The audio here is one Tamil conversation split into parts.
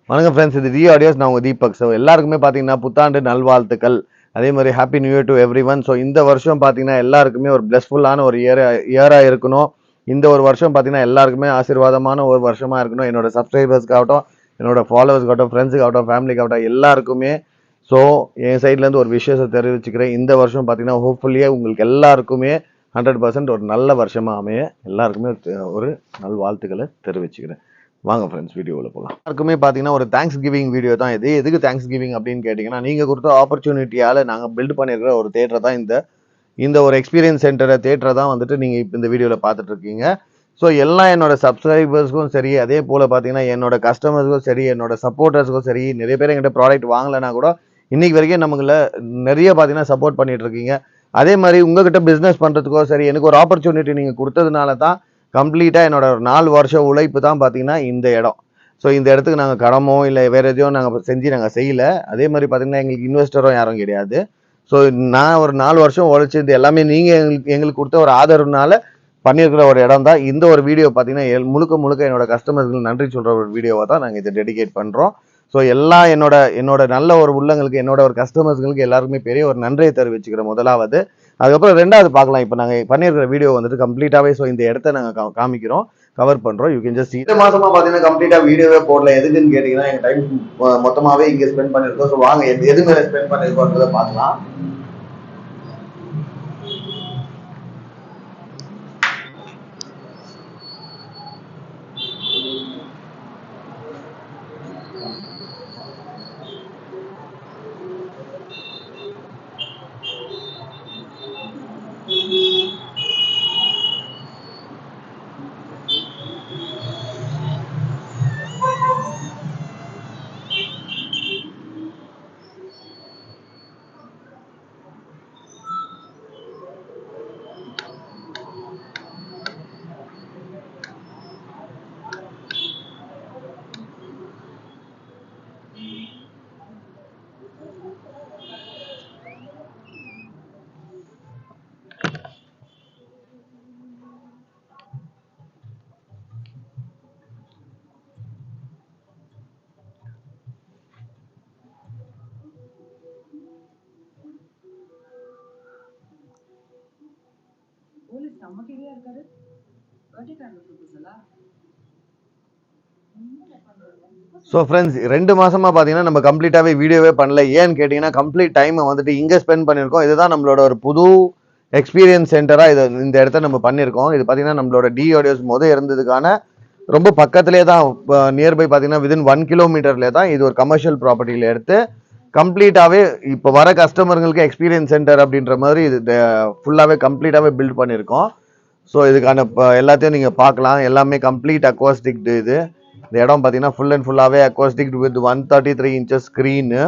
வணக்கம் ஃப்ரெண்ட்ஸ், இது டி ஆடியோஸ். நான் உங்கள் தீபக். ஸோ எல்லாருக்குமே பார்த்தீங்கன்னா புத்தாண்டு நல்வாழ்த்துக்கள். அதே மாதிரி happy new year to every one. So இந்த வருஷம் பார்த்தீங்கன்னா எல்லாருக்குமே ஒரு பிளஸ்ஃபுல்லான ஒரு இயராக இருக்கணும். இந்த ஒரு வருஷம் பார்த்தீங்கன்னா எல்லாருக்குமே ஆசீர்வாதமான ஒரு வருஷமாக இருக்கணும். என்னோட சப்ஸ்கிரைபர்ஸ்க்காகட்டும், என்னோட ஃபாலோவர்ஸ்க்காகட்டும், ஃப்ரெண்ட்ஸுக்காகட்டும், ஃபேமிலிக்காகட்டும் எல்லாருக்குமே. ஸோ என் சைட்லேருந்து ஒரு விஷயத்தை தெரிவிச்சுக்கிறேன். இந்த வருஷம் பார்த்தீங்கன்னா ஹோப்ஃபுல்லியே உங்களுக்கு எல்லாருக்குமே 100% ஒரு நல்ல வருஷமாக அமைய எல்லாருக்குமே ஒரு நல்வாழ்த்துக்களை தெரிவிச்சுக்கிறேன். வாங்க ஃப்ரெண்ட்ஸ், வீடியோவில் போகலாம். எல்லாருக்குமே பார்த்தீங்கன்னா ஒரு தேங்க்ஸ் கிவிங் வீடியோ தான் இது. எதுக்கு தேங்க்ஸ் கிவிங் அப்படின்னு கேட்டிங்கன்னா, நீங்கள் கொடுத்த ஆப்பர்ச்சுனிட்டியால் நாங்கள் பில்ட் பண்ணியிருக்கிற ஒரு தேட்டரை தான் இந்த ஒரு எக்ஸ்பீரியன்ஸ் சென்டரை தேட்டரை தான் வந்துட்டு நீங்கள் இப்போ இந்த வீடியோவில் பார்த்துட்டு இருக்கீங்க. ஸோ எல்லாம் என்னோட சப்ஸ்கிரைபர்ஸ்க்கும் சரி, அதே போல் பார்த்தீங்கன்னா என்னோட கஸ்டமர்ஸ்க்கும் சரி, என்னோட சப்போர்ட்டர்ஸ்க்கும் சரி, நிறைய பேர் எங்கிட்ட ப்ராடக்ட் வாங்கலைன்னா கூட இன்னைக்கு வரைக்கும் நமக்குள்ள நிறைய பார்த்தீங்கன்னா சப்போர்ட் பண்ணிட்டு இருக்கீங்க. அதே மாதிரி உங்ககிட்ட பிஸ்னஸ் பண்ணுறதுக்கோ சரி, எனக்கு ஒரு ஆப்பர்ச்சுனிட்டி நீங்கள் கொடுத்ததுனால தான் கம்ப்ளீட்டாக என்னோட ஒரு 4 வருஷம் உழைப்பு தான் பார்த்தீங்கன்னா இந்த இடம். ஸோ இந்த இடத்துக்கு நாங்கள் கடமோ இல்லை வேறு எதையும் நாங்கள் செஞ்சு நாங்கள் செய்யலை. அதே மாதிரி பார்த்தீங்கன்னா எங்களுக்கு இன்வெஸ்டரும் யாரும் கிடையாது. ஸோ நான் ஒரு 4 வருஷம் உழைச்சி இது எல்லாமே நீங்கள் எங்களுக்கு கொடுத்த ஒரு ஆதரவுனால பண்ணியிருக்கிற ஒரு இடம் தான் இந்த ஒரு வீடியோ. பார்த்தீங்கன்னா முழுக்க முழுக்க என்னோட கஸ்டமர்களுக்கு நன்றி சொல்கிற ஒரு வீடியோவை தான் நாங்கள் இதை டெடிகேட் பண்ணுறோம். ஸோ எல்லாம் என்னோட நல்ல ஒரு உள்ளங்களுக்கு, என்னோட ஒரு கஸ்டமர்ஸ்களுக்கு எல்லாருக்குமே பெரிய ஒரு நன்றியை தெரிவிச்சுக்கிறேன் முதலாவது. அதுக்கப்புறம் ரெண்டாவது பார்க்கலாம். இப்போ நாங்கள் பண்ணியிருக்கிற வீடியோ வந்துட்டு கம்ப்ளீட்டாகவே ஸோ இந்த இடத்த நாங்கள் காமிக்கிறோம், கவர் பண்ணுறோம். யூ கேன் ஜஸ்ட் இந்த மாசமா பார்த்தீங்கன்னா கம்ப்ளீட்டாக வீடியோவே போடல. எதுக்குன்னு கேட்டிங்கன்னா எங்கள் டைம் மொத்தமாகவே இங்கே ஸ்பெண்ட் பண்ணியிருக்கோம். ஸோ வாங்க எது மேலே ஸ்பெண்ட் பண்ணியிருக்கோன்றதை பார்க்கலாம். ஸோ ஃப்ரெண்ட்ஸ், 2 மாசமா பார்த்தீங்கன்னா நம்ம கம்ப்ளீட்டாகவே வீடியோவே பண்ணல. ஏன்னு கேட்டிங்கன்னா கம்ப்ளீட் டைமை வந்துட்டு இங்கே ஸ்பெண்ட் பண்ணியிருக்கோம். இதுதான் நம்மளோட ஒரு புது எக்ஸ்பீரியன்ஸ் சென்டராக இந்த இடத்த நம்ம பண்ணியிருக்கோம். இது பார்த்தீங்கன்னா நம்மளோட டி ஆடியோஸ் இருந்ததுக்கான ரொம்ப பக்கத்துலேயே தான், நியர்பை பார்த்தீங்கன்னா விதின் 1 கிலோமீட்டர்லேயே தான் இது ஒரு கமர்ஷியல் ப்ராப்பர்ட்டியில் எடுத்து கம்ப்ளீட்டாகவே இப்போ வர கஸ்டமர்களுக்கு எக்ஸ்பீரியன்ஸ் சென்டர் அப்படின்ற மாதிரி இது ஃபுல்லாகவே கம்ப்ளீட்டாகவே பில்ட் பண்ணியிருக்கோம். ஸோ இதுக்கான எல்லாத்தையும் நீங்கள் பார்க்கலாம். எல்லாமே கம்ப்ளீட் அக்வாஸ்டிக். இது இந்த இடம் பார்த்தீங்கன்னா ஃபுல் அண்ட் ஃபுல்லாகவே acoustic with 133 inches screen.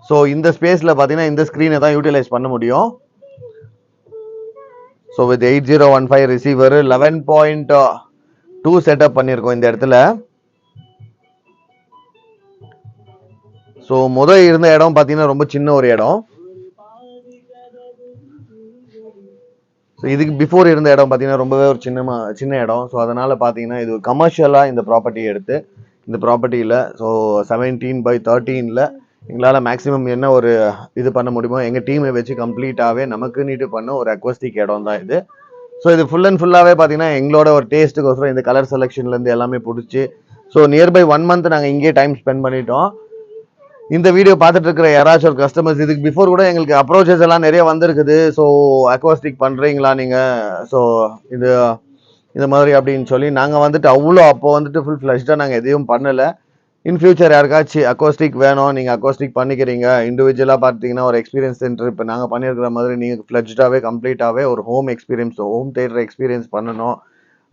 So இந்த ஸ்பேஸில் பார்த்தீங்கன்னா இந்த ஸ்க்ரீனை தான் யூட்டிலைஸ் பண்ண முடியும். ஸோ வித் 8015 ரிசீவர் 11.2 செட்டப் பண்ணியிருக்கோம் இந்த இடத்துல. ஸோ இருந்த இடம் பார்த்தீங்கன்னா ரொம்ப சின்ன ஒரு இடம். ஸோ இதுக்கு பிஃபோர் இருந்த இடம் பார்த்தீங்கன்னா ரொம்பவே ஒரு சின்ன இடம். ஸோ அதனால் பார்த்தீங்கன்னா இது கமர்ஷியலாக இந்த ப்ராப்பர்ட்டியை எடுத்து இந்த ப்ராப்பர்ட்டியில் ஸோ 17/13 எங்களால் மேக்ஸிமம் என்ன ஒரு இது பண்ண முடியுமோ எங்கள் டீமை வச்சு கம்ப்ளீட்டாகவே நமக்கு நீட்டு பண்ண ஒரு அக்வஸ்டிக் இடம் தான் இது. ஸோ இது ஃபுல் அண்ட் ஃபுல்லாகவே பார்த்தீங்கன்னா எங்களோட ஒரு டேஸ்ட்டுக்கோசரம் இந்த கலர் செலெக்ஷன்லேருந்து எல்லாமே பிடிச்சி ஸோ நியர்பை 1 மந்த் நாங்கள் இங்கேயே டைம் ஸ்பெண்ட் பண்ணிட்டோம். இந்த வீடியோ பார்த்துட்டு இருக்கிற யாராச்சும் ஒரு கஸ்டமர்ஸ் இதுக்கு பிஃபோர் கூட எங்களுக்கு அப்ரோச்சஸ் எல்லாம் நிறைய வந்திருக்குது. ஸோ அக்வாஸ்டிக் பண்ணுறீங்களா நீங்கள், ஸோ இது மாதிரி அப்படின்னு சொல்லி நாங்கள் வந்துட்டு அப்போ வந்துட்டு ஃபுல் ஃப்ளஷ்டாக நாங்கள் எதையும் பண்ணலை. இன் ஃபியூச்சர் யாருக்காச்சும் அக்வாஸ்டிக் வேணும், நீங்கள் அக்வாஸ்டிக் பண்ணிக்கிறீங்க, இண்டிவிஜுவலாக பார்த்தீங்கன்னா ஒரு எக்ஸ்பீரியன்ஸ் சென்டர் இப்போ நாங்கள் பண்ணியிருக்கிற மாதிரி நீங்கள் ஃப்ளஷ்டாகவே கம்ப்ளீட்டாகவே ஒரு ஹோம் தேட்டர் எக்ஸ்பீரியன்ஸ் பண்ணணும்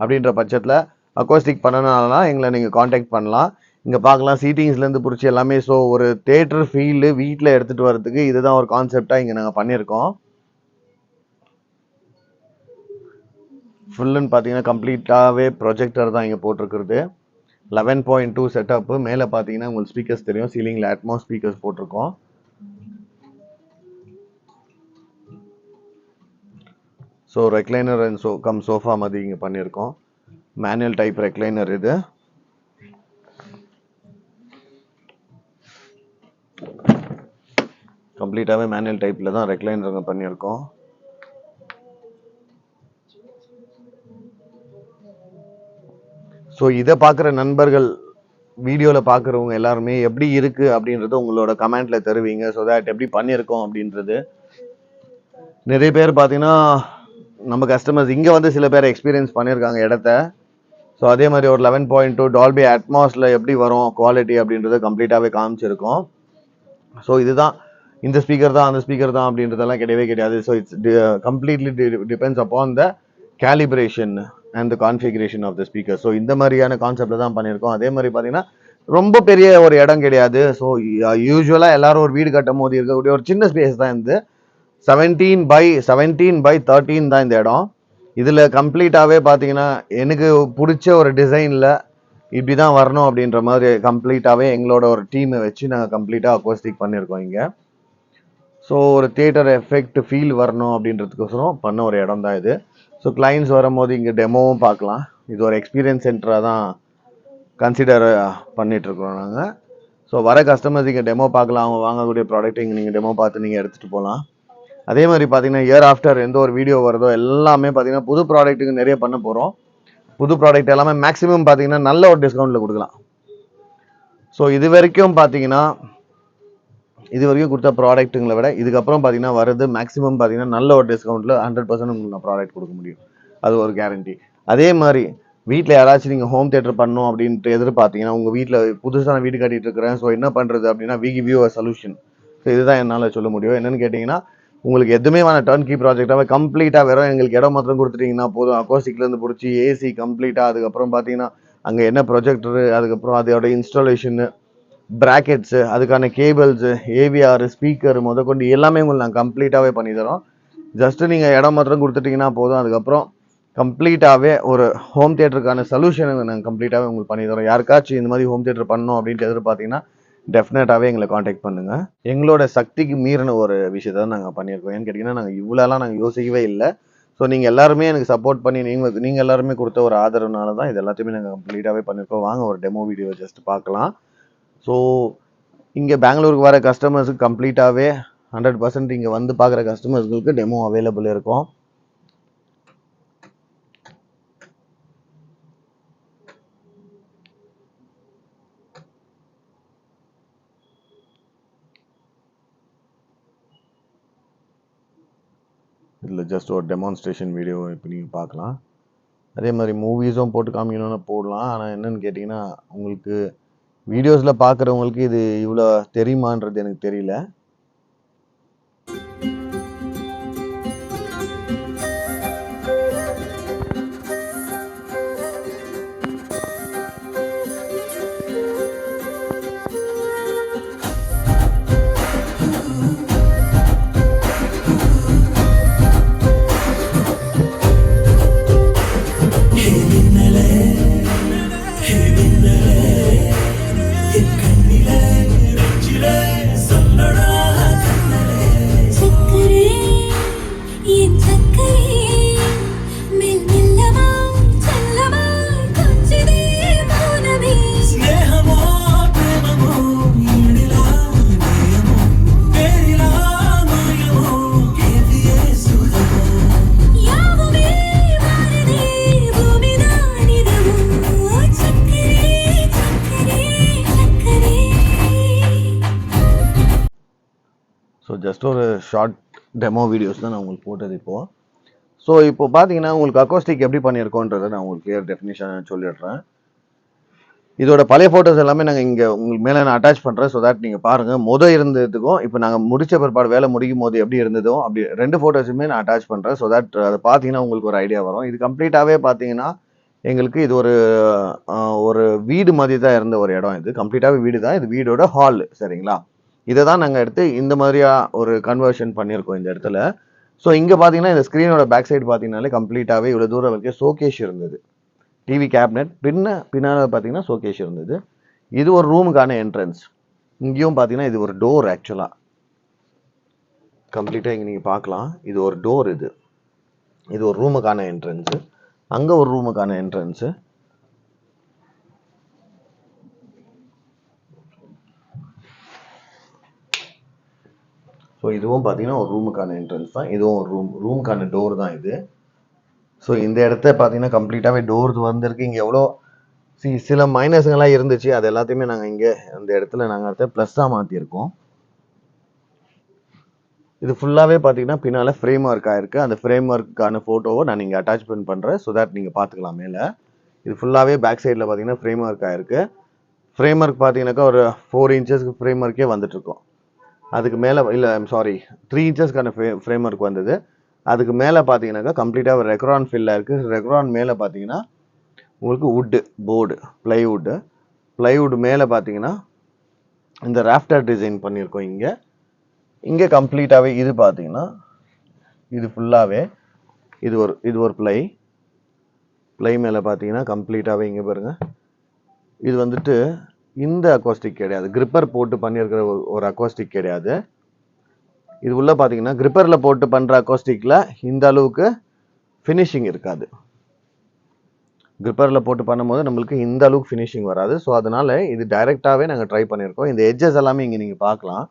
அப்படின்ற பட்சத்தில் அக்வாஸ்டிக் பண்ணனாலனா எங்களை நீங்கள் காண்டாக்ட் பண்ணலாம். இங்கே பார்க்கலாம் சீட்டிங்ஸ்லேருந்து பிடிச்சி எல்லாமே. ஸோ ஒரு தேட்டர் ஃபீல்டு வீட்டில் எடுத்துகிட்டு வரதுக்கு இதுதான் ஒரு கான்செப்டாக இங்கே நாங்கள் பண்ணியிருக்கோம். ஃபுல்லுன்னு பார்த்தீங்கன்னா கம்ப்ளீட்டாகவே ப்ரொஜெக்டர் தான் இங்கே போட்டிருக்கிறது. 11.2 செட்டப்பு. மேலே பார்த்தீங்கன்னா உங்களுக்கு ஸ்பீக்கர்ஸ் தெரியும், சீலிங்கில் அட்மாஸ் ஸ்பீக்கர்ஸ் போட்டிருக்கோம். ஸோ ரெக்லைனர் அண்ட் சோஃபா மாதிரி இங்கே பண்ணியிருக்கோம். மேனுவல் டைப் ரெக்லைனர் இது. கம்ப்ளீட்டாகவே மேனுவல் டைப்பில் தான் ரெக்லைனர் பண்ணியிருக்கோம். ஸோ இதை பார்க்குற நண்பர்கள், வீடியோவில் பார்க்குறவங்க எல்லாருமே எப்படி இருக்குது அப்படின்றத உங்களோட கமெண்ட்டில் தருவீங்க. ஸோ தட் எப்படி பண்ணியிருக்கோம் அப்படின்றது. நிறைய பேர் பார்த்தீங்கன்னா நம்ம கஸ்டமர்ஸ் இங்கே வந்து சில பேர் எக்ஸ்பீரியன்ஸ் பண்ணியிருக்காங்க இடத்த. ஸோ அதே மாதிரி ஒரு 11.2 டால்பி அட்மாஸில் எப்படி வரும் குவாலிட்டி அப்படின்றத கம்ப்ளீட்டாகவே காமிச்சிருக்கோம். ஸோ இதுதான், இந்த ஸ்பீக்கர் தான் அந்த ஸ்பீக்கர் தான் அப்படின்றதெல்லாம் கிடையவே கிடையாது. So it's completely depends upon the calibration and the configuration of the speaker. So இந்த மாதிரியான கான்செப்டில் தான் பண்ணியிருக்கோம். அதே மாதிரி பார்த்தீங்கன்னா ரொம்ப பெரிய ஒரு இடம் கிடையாது. ஸோ யூஸ்வலாக எல்லாரும் ஒரு வீடு கட்டும் போது இருக்கக்கூடிய ஒரு சின்ன ஸ்பேஸ் தான் இந்த 17x13 தான் இந்த இடம். இதில் கம்ப்ளீட்டாகவே பார்த்தீங்கன்னா எனக்கு பிடிச்ச ஒரு டிசைனில் இப்படி தான் வரணும் அப்படின்ற மாதிரி கம்ப்ளீட்டாகவே எங்களோட ஒரு டீமை வச்சு நாங்கள் கம்ப்ளீட்டாக அக்வாஸ்டிக் பண்ணியிருக்கோம் இங்கே. ஸோ ஒரு தியேட்டர் எஃபெக்ட் ஃபீல் வரணும் அப்படின்றதுக்கோசரம் பண்ண ஒரு இடம் தான் இது. ஸோ கிளைண்ட்ஸ் வரும்போது இங்கே டெமோவும் பார்க்கலாம். இது ஒரு எக்ஸ்பீரியன்ஸ் சென்டராக தான் கன்சிடர் பண்ணிகிட்ருக்கோம் நாங்கள். ஸோ வர கஸ்டமர்ஸ் இங்கே டெமோ பார்க்கலாம், அவங்க வாங்கக்கூடிய ப்ராடக்ட் இங்கே நீங்கள் டெமோ பார்த்து நீங்கள் எடுத்துகிட்டு போகலாம். அதே மாதிரி பார்த்தீங்கன்னா இயர் ஆஃப்டர் எந்த ஒரு வீடியோ வருதோ எல்லாமே பார்த்தீங்கன்னா புது ப்ராடக்ட்டுக்கு நிறைய பண்ண போகிறோம். புது ப்ராடக்ட் எல்லாமே மேக்ஸிமம் பார்த்தீங்கன்னா நல்ல ஒரு டிஸ்கவுண்ட்டில் கொடுக்கலாம். ஸோ இது வரைக்கும் பார்த்தீங்கன்னா இது வரைக்கும் கொடுத்த ப்ராடக்ட்டுங்களை விட இதுக்கப்புறம் பார்த்தீங்கன்னா வருது மேக்ஸிமம் பார்த்தீங்கன்னா நல்ல ஒரு டிஸ்கவுண்ட்டில் 100% உங்களுக்கு நான் ப்ராடக்ட் கொடுக்க முடியும். அது ஒரு கேரண்டி. அதே மாதிரி வீட்டில் யாராச்சும் நீங்கள் ஹோம் தியேட்டர் பண்ணணும் அப்படின்ட்டு எதிர்பார்த்தீங்கன்னா, உங்கள் வீட்டில் புதுசாக நான் வீடு கட்டிட்டு இருக்கிறேன், ஸோ என்ன பண்ணுறது அப்படின்னா we give you a solution. So இதுதான் என்னால் சொல்ல முடியும். என்னென்னு கேட்டிங்கன்னா, உங்களுக்கு எதுவுமே வேணாம், டர்ன் கீ ப்ராஜெக்டாகவே கம்ப்ளீட்டாக வெறும் எங்களுக்கு இடம் மாத்திரம் கொடுத்துட்டிங்கன்னா போதும். அக்கோஸ்டிக்லேருந்து பிடிச்சி ஏசி கம்ப்ளீட்டாக, அதுக்கப்புறம் பார்த்தீங்கன்னா அங்கே என்ன ப்ரொஜெக்டரு, அதுக்கப்புறம் அதோட இன்ஸ்டாலேஷனு, பிராக்கெட்ஸு, அதுக்கான கேபிள்ஸு, ஏவிஆர், ஸ்பீக்கர் முதற்கொண்டு எல்லாமே உங்களுக்கு நாங்கள் கம்ப்ளீட்டாகவே பண்ணி தரோம். ஜஸ்ட்டு நீங்கள் இடம் மாத்திரம் கொடுத்துட்டிங்கன்னா போதும். அதுக்கப்புறம் கம்ப்ளீட்டாகவே ஒரு ஹோம் தியேட்டருக்கான சொல்யூஷனை நாங்கள் கம்ப்ளீட்டாகவே உங்களுக்கு பண்ணி தரோம். யாருக்காச்சும் இந்த மாதிரி ஹோம் தியேட்டர் பண்ணணும் அப்படின்ட்டு எதிர்பார்த்தீங்கன்னா டெஃபினட்டாகவே எங்களை காண்டாக்ட் பண்ணுங்கள். எங்களோட சக்திக்கு மீறின ஒரு விஷயத்தை தான் நாங்கள் பண்ணியிருக்கோம். ஏன்னு கேட்டிங்கன்னா நாங்கள் இவ்வளோலாம் நாங்கள் யோசிக்கவே இல்லை. ஸோ நீங்கள் எல்லாருமே எனக்கு சப்போர்ட் பண்ணி நீங்கள் எல்லாருமே கொடுத்த ஒரு ஆதரவுனால தான் இது எல்லாத்தையுமே நாங்கள் கம்ப்ளீட்டாகவே பண்ணியிருக்கோம். வாங்க ஒரு டெமோ வீடியோ ஜஸ்ட் பார்க்கலாம். ஸோ இங்கே பெங்களூருக்கு வர கஸ்டமர்ஸுக்கு கம்ப்ளீட்டாகவே 100% இங்கே வந்து பார்க்குற கஸ்டமர்ஸ்களுக்கு டெமோ அவைலபிள் இருக்கும். இதில் ஜஸ்ட் ஒரு டெமான்ஸ்ட்ரேஷன் வீடியோ இப்போ நீங்கள் பார்க்கலாம். அதே மாதிரி மூவிஸும் போட்டு காமிக்கணும்னு போடலாம். ஆனால் என்னென்னு கேட்டிங்கன்னா, உங்களுக்கு வீடியோஸில் பார்க்குறவங்களுக்கு இது இவ்வளோ தெரியுமான்றது எனக்கு தெரியல. ஸோ ஜஸ்ட் ஒரு ஷார்ட் டெமோ வீடியோஸ் தான் நான் உங்களுக்கு போட்டது இப்போது. ஸோ இப்போ பார்த்தீங்கன்னா உங்களுக்கு அக்கோஸ்டிக் எப்படி பண்ணியிருக்கோன்றதை நான் உங்களுக்கு கிளியர் டெஃபினிஷன் சொல்லிடுறேன். இதோட பழைய ஃபோட்டோஸ் எல்லாமே நாங்கள் இங்கே உங்களுக்கு மேலே நான் அட்டாச் பண்ணுறேன். ஸோ தட் நீங்கள் பாருங்கள் இருந்ததுக்கும் இப்போ நாங்கள் முடித்த பிற்பாடு வேலை முடிக்கும் போது எப்படி இருந்ததோ அப்படி 2 ஃபோட்டோஸுமே நான் அட்டாச் பண்ணுறேன். ஸோ தட் அதை பார்த்தீங்கன்னா உங்களுக்கு ஒரு ஐடியா வரும். இது கம்ப்ளீட்டாகவே பார்த்தீங்கன்னா எங்களுக்கு இது ஒரு வீடு மாதிரி தான் இருந்த ஒரு இடம். இது கம்ப்ளீட்டாகவே வீடு தான். இது வீடோட ஹால், சரிங்களா? இதை தான் நாங்கள் எடுத்து இந்த மாதிரியா ஒரு கன்வர்ஷன் பண்ணியிருக்கோம் இந்த இடத்துல. ஸோ இங்கே பார்த்தீங்கன்னா இந்த ஸ்க்ரீனோட பேக் சைடு பார்த்தீங்கன்னாலே கம்ப்ளீட்டாகவே இவ்வளோ தூரம் வரைக்கும் ஷோகேஷ் இருந்தது. டிவி கேபினெட் பின்னால் பார்த்தீங்கன்னா ஷோகேஷ் இருந்தது. இது ஒரு ரூமுக்கான என்ட்ரன்ஸ். இங்கேயும் பார்த்தீங்கன்னா இது ஒரு டோர். ஆக்சுவலாக கம்ப்ளீட்டாக இங்கே நீங்கள் பார்க்கலாம், இது ஒரு டோர். இது ஒரு ரூமுக்கான என்ட்ரன்ஸு. அங்கே ஒரு ரூமுக்கான என்ட்ரன்ஸு. ஸோ இதுவும் பார்த்தீங்கன்னா ஒரு ரூமுக்கான என்ட்ரன்ஸ் தான். இதுவும் ஒரு ரூமுக்கான டோர் தான் இது. ஸோ இந்த இடத்த பார்த்தீங்கன்னா கம்ப்ளீட்டாகவே டோர்ஸ் வந்திருக்கு. இங்கே எவ்வளோ சில மைனஸுங்கெல்லாம் இருந்துச்சு, அது எல்லாத்தையுமே நாங்கள் இங்கே அந்த இடத்துல நாங்கள் அடுத்த ப்ளஸ்ஸாக மாற்றிருக்கோம். இது ஃபுல்லாகவே பார்த்தீங்கன்னா பின்னால் ஃப்ரேம் ஒர்க் ஆயிருக்கு. அந்த ஃப்ரேம் ஒர்க்கான ஃபோட்டோவை நான் இங்கே அட்டாச்மெண்ட் பண்ணுறேன், ஸோ தட் நீங்கள் பார்த்துக்கலாம் மேலே. இது ஃபுல்லாகவே பேக் சைடில் பார்த்தீங்கன்னா ஃப்ரேம் ஒர்க் ஆயிருக்கு. ஃப்ரேம் ஒர்க் பார்த்தீங்கன்னாக்கா ஒரு 4 இன்ச்சஸ்க்கு ஃப்ரேம் ஒர்க்கே வந்துட்டுருக்கோம். அதுக்கு மேலே இல்லை சாரி 3 இன்ச்சஸ்க்கான ஃப்ரேம் ஒர்க் வந்தது. அதுக்கு மேலே பார்த்தீங்கன்னாக்கா கம்ப்ளீட்டாக ரெக்ரான் ஃபில்லாக இருக்குது. ரெக்ரான் மேலே பார்த்தீங்கன்னா உங்களுக்கு வுட்டு போர்டு பிளைவுட் மேலே பார்த்தீங்கன்னா இந்த ராஃப்டர் டிசைன் பண்ணியிருக்கோம். இங்கே கம்ப்ளீட்டாகவே இது பார்த்தீங்கன்னா இது ஃபுல்லாகவே இது ஒரு பிளை மேலே பார்த்தீங்கன்னா கம்ப்ளீட்டாகவே இங்கே பாருங்கள், இது வந்துட்டு இந்த அக்கோஸ்டிக் கிடையாது, கிரிப்பர் போட்டு பண்ணியிருக்கிற ஒரு அக்கோஸ்டிக் கிடையாது. இது உள்ள பார்த்தீங்கன்னா கிரிப்பரில் போட்டு பண்ணுற அக்கோஸ்டிக்கில் இந்த அளவுக்கு ஃபினிஷிங் இருக்காது. கிரிப்பரில் போட்டு பண்ணும்போது நம்மளுக்கு இந்த அளவுக்கு ஃபினிஷிங் வராது. ஸோ அதனால் இது டைரெக்டாகவே நாங்கள் ட்ரை பண்ணியிருக்கோம். இந்த எட்ஜஸ் எல்லாமே இங்கே நீங்கள் பார்க்கலாம்,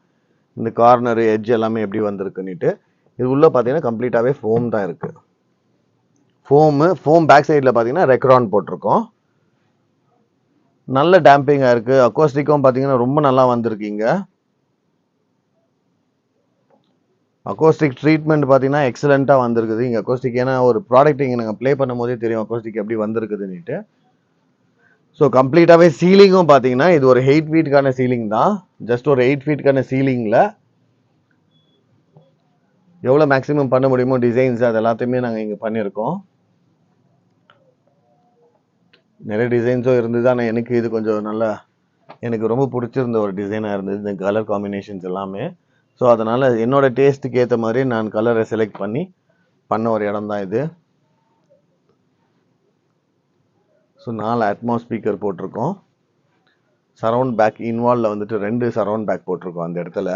இந்த கார்னரு எட்ஜ் எல்லாமே எப்படி வந்திருக்குன்னுட்டு. இது உள்ளே பார்த்தீங்கன்னா கம்ப்ளீட்டாகவே ஃபோம் தான் இருக்குது. ஃபோம் பேக் சைடில் பார்த்தீங்கன்னா ரெக்ரான் போட்டிருக்கோம். நல்ல டேம்பிங்காக இருக்குது. அக்கோஸ்டிக்கும் பார்த்தீங்கன்னா ரொம்ப நல்லா வந்திருக்கீங்க. அக்கோஸ்டிக் ட்ரீட்மெண்ட் பார்த்தீங்கன்னா எக்ஸலண்ட்டாக வந்திருக்குது இங்கே அக்கோஸ்டிக். ஏன்னா ஒரு ப்ராடக்ட் இங்கே நாங்கள் ப்ளே பண்ணும் போதே தெரியும் அக்கோஸ்டிக் எப்படி வந்திருக்குதுன்னுட்டு. ஸோ கம்ப்ளீட்டாகவே சீலிங்கும் பார்த்தீங்கன்னா இது ஒரு 8 ஃபீட்டுக்கான சீலிங் தான். ஜஸ்ட் ஒரு 8 ஃபீட்டுக்கான சீலிங்கில் எவ்வளோ மேக்ஸிமம் பண்ண முடியுமோ டிசைன்ஸ் அது எல்லாத்தையுமே நாங்கள் இங்கே பண்ணியிருக்கோம். நிறைய டிசைன்ஸும் இருந்தது, ஆனால் எனக்கு இது கொஞ்சம் நல்லா எனக்கு ரொம்ப பிடிச்சிருந்த ஒரு டிசைனாக இருந்தது இந்த கலர் காம்பினேஷன்ஸ் எல்லாமே. ஸோ அதனால் என்னோட டேஸ்ட்டுக்கு ஏற்ற மாதிரி நான் கலரை செலக்ட் பண்ண ஒரு இடம் தான் இது. ஸோ 4 அட்மாஸ் ஸ்பீக்கர் போட்டிருக்கோம். சரவுண்ட் பேக் இன்வால்வில் வந்துட்டு 2 சரவுண்ட் பேக் போட்டிருக்கோம் அந்த இடத்துல.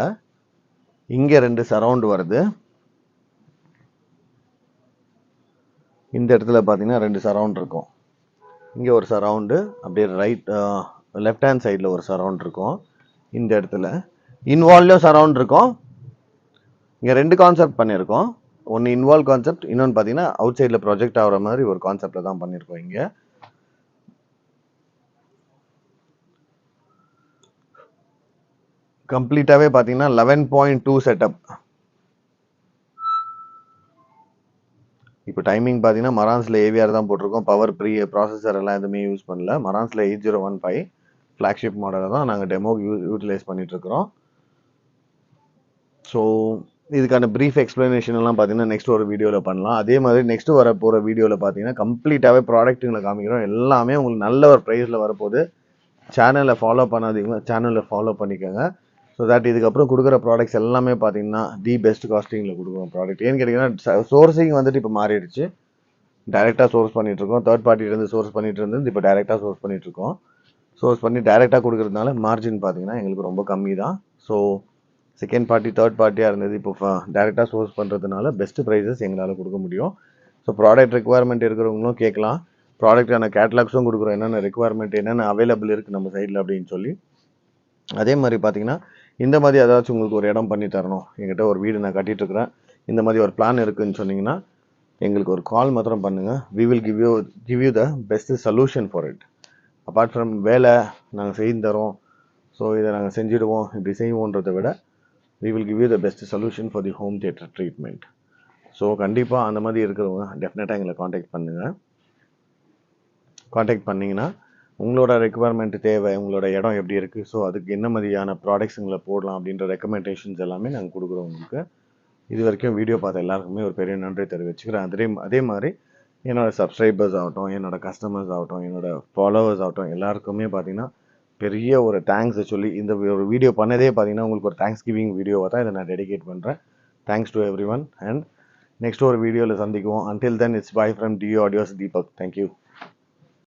இங்கே 2 சரவுண்ட் வருது. இந்த இடத்துல பார்த்தீங்கன்னா 2 சரவுண்ட் இருக்கும். இங்கே ஒரு சரவுண்டு, அப்படியே லெஃப்ட் ஹேண்ட் சைடில் ஒரு சரவுண்ட் இருக்கும். இந்த இடத்துல இன்வால்வ்லையும் சரவுண்ட் இருக்கும். இங்கே 2 கான்செப்ட் பண்ணியிருக்கோம். ஒன்று இன்வால்வ் கான்செப்ட், இன்னொன்று பார்த்தீங்கன்னா அவுட் சைடில் ப்ரொஜெக்ட் ஆகிற மாதிரி ஒரு கான்செப்டில் தான் பண்ணியிருக்கோம். இங்கே கம்ப்ளீட்டாகவே பார்த்தீங்கன்னா 11.2 செட்டப். இப்போ டைமிங் பார்த்தீங்கன்னா மரான்ஸில் ஏவிஆர் தான் போட்டிருக்கோம். பவர் ப்ராசஸர் எல்லாம் எதுவுமே யூஸ் பண்ணல. மரான்ஸில் 8015 ஃப்ளாக்ஷிப் மாடலை தான் நாங்கள் டெமோக்கு யூட்டிலைஸ் பண்ணிகிட்ருக்குறோம். ஸோ இதுக்கான ப்ரீஃப் எக்ஸ்ப்ளனேஷன் எல்லாம் பார்த்தீங்கன்னா நெக்ஸ்ட் ஒரு வீடியோவில் பண்ணலாம். அதே மாதிரி நெக்ஸ்ட் வர போகிற வீடியோவில் பார்த்தீங்கன்னா கம்ப்ளீட்டாகவே ப்ராடக்ட்டுங்களை காமிக்கிறோம். எல்லாமே உங்களுக்கு நல்ல ஒரு ப்ரைஸில் வரப்போகுது. சேனலை ஃபாலோ பண்ணாதீங்க, சேனலை ஃபாலோ பண்ணிக்கோங்க. ஸோ தட் இதுக்கப்புறம் கொடுக்குற ப்ராடக்ட்ஸ் எல்லாமே பார்த்தீங்கன்னா தி பெஸ்ட் காஸ்டிங்கில் கொடுக்குறோம் ப்ராடக்ட். ஏன்னு கேட்டிங்கன்னா சோர்சிங் வந்துட்டு இப்போ மாறிடுச்சு. டைரெக்டாக சோர்ஸ் பண்ணிகிட்ருக்கோம். தேர்ட் பார்ட்டிலேருந்து சோர்ஸ் பண்ணிட்டு இருந்து இப்போ டைரெக்டாக சோர்ஸ் பண்ணிகிட்ருக்கோம். சோர்ஸ் பண்ணி டைரெக்டாக கொடுக்குறதுனால மார்ஜின் பார்த்தீங்கன்னா எங்களுக்கு ரொம்ப கம்மி தான். ஸோ செகண்ட் பார்ட்டி தேர்ட் பார்ட்டியாக இருந்தது, இப்போ டைரெக்டாக சோர்ஸ் பண்ணுறதுனால பெஸ்ட் ப்ரைஸஸ் எங்களால் கொடுக்க முடியும். ஸோ ப்ராடக்ட் ரெக்குவயர்மெண்ட் இருக்கிறவங்களும் கேட்கலாம். ப்ராடக்டான கேட்லாக்ஸும் கொடுக்குறோம், என்னென்ன ரெக்குவயர்மெண்ட் என்னென்ன அவைலபிள் இருக்குது நம்ம சைடில் அப்படின்னு சொல்லி. அதே மாதிரி பார்த்தீங்கன்னா இந்த மாதிரி ஏதாச்சும் உங்களுக்கு ஒரு இடம் பண்ணி தரணும், என்கிட்ட ஒரு வீடு நான் கட்டிகிட்ருக்கிறேன், இந்த மாதிரி ஒரு பிளான் இருக்குதுன்னு சொன்னீங்கன்னா எங்களுக்கு ஒரு கால் மாத்திரம் பண்ணுங்கள். We will give you the best solution for it. Apart from வேலை நாங்கள் செய்து தரோம், ஸோ இதை நாங்கள் செஞ்சுடுவோம் இப்படி செய்வோன்றதை விட we will give you the best solution for the home theater treatment. So கண்டிப்பாக அந்த மாதிரி இருக்கிறவங்க டெஃபினட்டாக எங்களை காண்டாக்ட் பண்ணிங்கன்னா உங்களோட ரெக்குவயர்மெண்ட் தேவை, உங்களோட இடம் எப்படி இருக்குது, ஸோ அதுக்கு என்ன மாதிரியான ப்ராடக்ட்ஸுங்களை போடலாம் அப்படின்ற ரெக்கமெண்டேஷன்ஸ் எல்லாமே நாங்கள் கொடுக்குறோம் உங்களுக்கு. இது வரைக்கும் வீடியோ பார்த்த எல்லாருக்குமே ஒரு பெரிய நன்றி தெரிவிச்சுக்கிறேன். அதே மாதிரி என்னோடய சப்ஸ்கிரைபர்ஸ் ஆகட்டும், என்னோடய கஸ்டமர்ஸ் ஆகட்டும், என்னோடய ஃபாலோவர்ஸ் ஆகட்டும், எல்லாருக்குமே பார்த்தீங்கன்னா பெரிய ஒரு தேங்க்ஸை சொல்லி இந்த ஒரு வீடியோ பண்ணதே பார்த்தீங்கன்னா உங்களுக்கு ஒரு தேங்க்ஸ் கிவிங் வீடியோவை தான் இதை நான் டெடிகேட் பண்ணுறேன். Thanks to everyone, and next ஒரு வீடியோவில் சந்திக்குவோம். Until then it's bye from Deo audios Deepak. Thank you.